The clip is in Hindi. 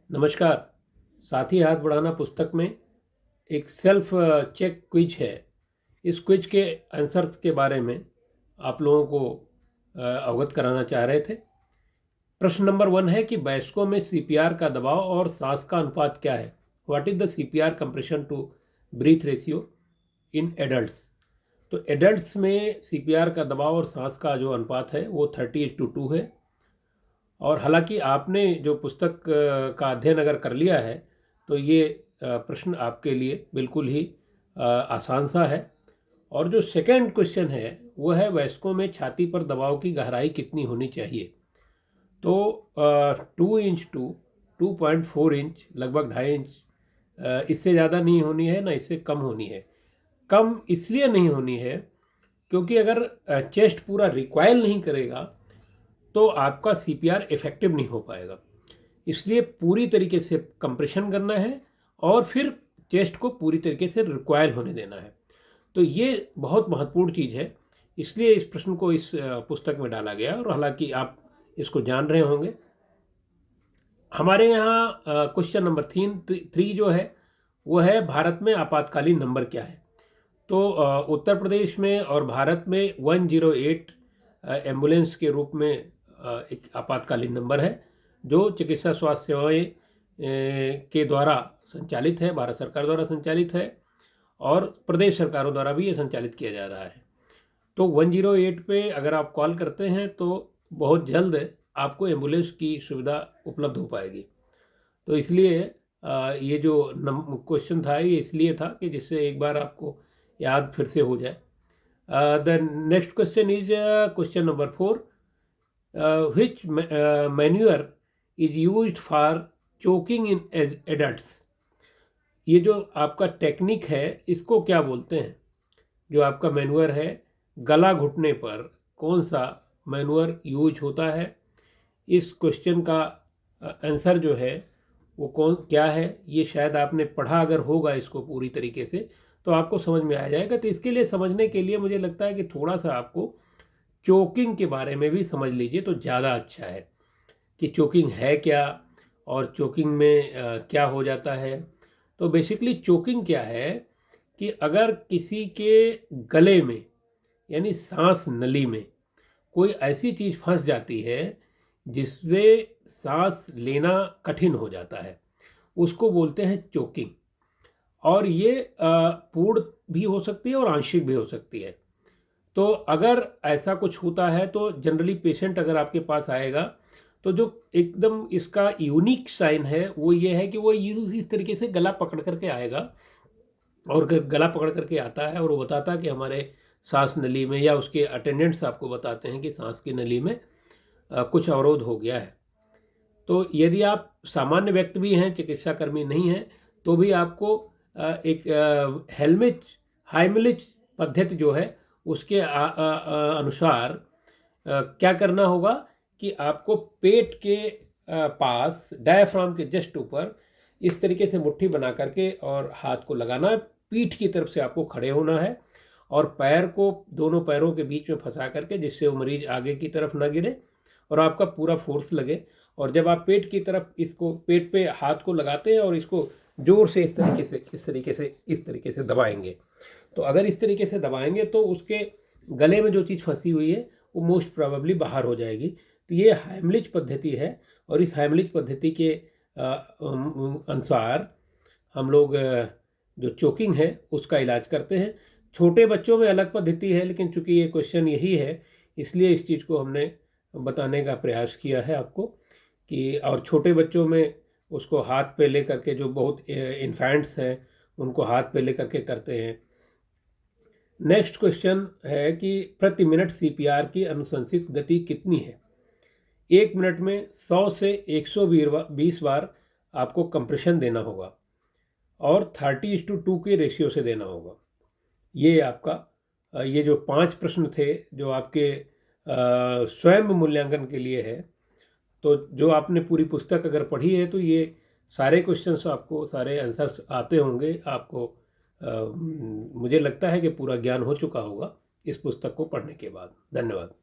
नमस्कार। साथी हाथ बढ़ाना पुस्तक में एक सेल्फ चेक क्विज है। इस क्विज के आंसर्स के बारे में आप लोगों को अवगत कराना चाह रहे थे। प्रश्न नंबर 1 है कि वयस्कों में सीपीआर का दबाव और सांस का अनुपात क्या है। What is the CPR compression to breath ratio in adults. तो एडल्ट्स में सीपीआर का दबाव और सांस का जो अनुपात है वो 30:2 है। और हालांकि आपने जो पुस्तक का अध्ययन अगर कर लिया है तो ये प्रश्न आपके लिए बिल्कुल ही आसान सा है। और जो सेकंड क्वेश्चन है वो है वयस्कों में छाती पर दबाव की गहराई कितनी होनी चाहिए। तो 2 इंच टू 2.4 इंच, लगभग 2.5 इंच, इससे ज़्यादा नहीं होनी है ना इससे कम होनी है। कम इसलिए नहीं होनी है क्योंकि अगर चेस्ट पूरा रिक्वाइल नहीं करेगा तो आपका सीपीआर इफेक्टिव नहीं हो पाएगा। इसलिए पूरी तरीके से कंप्रेशन करना है और फिर चेस्ट को पूरी तरीके से रिक्वायर होने देना है। तो ये बहुत महत्वपूर्ण चीज़ है, इसलिए इस प्रश्न को इस पुस्तक में डाला गया। और हालांकि आप इसको जान रहे होंगे। हमारे यहाँ क्वेश्चन नंबर 3 जो है वो है भारत में आपातकालीन नंबर क्या है। तो उत्तर प्रदेश में और भारत में 108 एम्बुलेंस के रूप में एक आपातकालीन नंबर है जो चिकित्सा स्वास्थ्य सेवाएं के द्वारा संचालित है, भारत सरकार द्वारा संचालित है और प्रदेश सरकारों द्वारा भी ये संचालित किया जा रहा है। तो 108 पे अगर आप कॉल करते हैं तो बहुत जल्द आपको एम्बुलेंस की सुविधा उपलब्ध हो पाएगी। तो इसलिए ये जो क्वेश्चन था ये इसलिए था कि जिससे एक बार आपको याद फिर से हो जाए। The next question is question number 4। which manure is used for choking in adults। ये जो आपका टेक्निक है इसको क्या बोलते हैं। जो आपका मैन्यूअर है गला घुटने पर कौन सा मैन्यूअर यूज होता है। इस क्वेश्चन का आंसर जो है वो क्या है ये शायद आपने पढ़ा अगर होगा इसको पूरी तरीके से तो आपको समझ में आ जाएगा। तो इसके लिए समझने के लिए मुझे लगता है कि थोड़ा सा आपको चोकिंग के बारे में भी समझ लीजिए तो ज़्यादा अच्छा है कि चोकिंग है क्या और चोकिंग में क्या हो जाता है। तो बेसिकली चोकिंग क्या है कि अगर किसी के गले में यानी सांस नली में कोई ऐसी चीज़ फंस जाती है जिसमें सांस लेना कठिन हो जाता है उसको बोलते हैं चोकिंग। और ये पूर्ण भी हो सकती है और आंशिक भी हो सकती है। तो अगर ऐसा कुछ होता है तो जनरली पेशेंट अगर आपके पास आएगा तो जो एकदम इसका यूनिक साइन है वो ये है कि वो इस तरीके से गला पकड़ करके आएगा और गला पकड़ करके आता है और वो बताता है कि हमारे सांस नली में, या उसके अटेंडेंट्स आपको बताते हैं कि सांस की नली में कुछ अवरोध हो गया है। तो यदि आप सामान्य व्यक्ति भी हैं, चिकित्सा कर्मी नहीं हैं, तो भी आपको एक हेलमिच हाइमलिच पद्धति जो है उसके अनुसार क्या करना होगा कि आपको पेट के पास डायफ्राम के जस्ट ऊपर इस तरीके से मुट्ठी बना करके और हाथ को लगाना है। पीठ की तरफ से आपको खड़े होना है और पैर को दोनों पैरों के बीच में फंसा करके जिससे वो मरीज आगे की तरफ ना गिरे और आपका पूरा फोर्स लगे। और जब आप पेट की तरफ इसको पेट पे हाथ को लगाते हैं और इसको जोर से इस तरीके से दबाएंगे, तो अगर इस तरीके से दबाएंगे तो उसके गले में जो चीज़ फंसी हुई है वो मोस्ट प्रोबेबली बाहर हो जाएगी। तो ये हाइमलिच पद्धति है और इस हाइमलिच पद्धति के अनुसार हम लोग जो चोकिंग है उसका इलाज करते हैं। छोटे बच्चों में अलग पद्धति है, लेकिन चूंकि ये क्वेश्चन यही है इसलिए इस चीज़ को हमने बताने का प्रयास किया है आपको कि और छोटे बच्चों में उसको हाथ पे ले करके, जो बहुत इन्फेंट्स हैं उनको हाथ पे ले करके करते हैं। नेक्स्ट क्वेश्चन है कि प्रति मिनट सीपीआर की अनुशंसित गति कितनी है। 1 मिनट में 100 से 120 बार आपको कंप्रेशन देना होगा और 30:2 के रेशियो से देना होगा। ये आपका ये जो 5 प्रश्न थे जो आपके स्वयं मूल्यांकन के लिए है। तो जो आपने पूरी पुस्तक अगर पढ़ी है तो ये सारे क्वेश्चंस आपको, सारे आंसर्स आते होंगे आपको। मुझे लगता है कि पूरा ज्ञान हो चुका होगा इस पुस्तक को पढ़ने के बाद। धन्यवाद।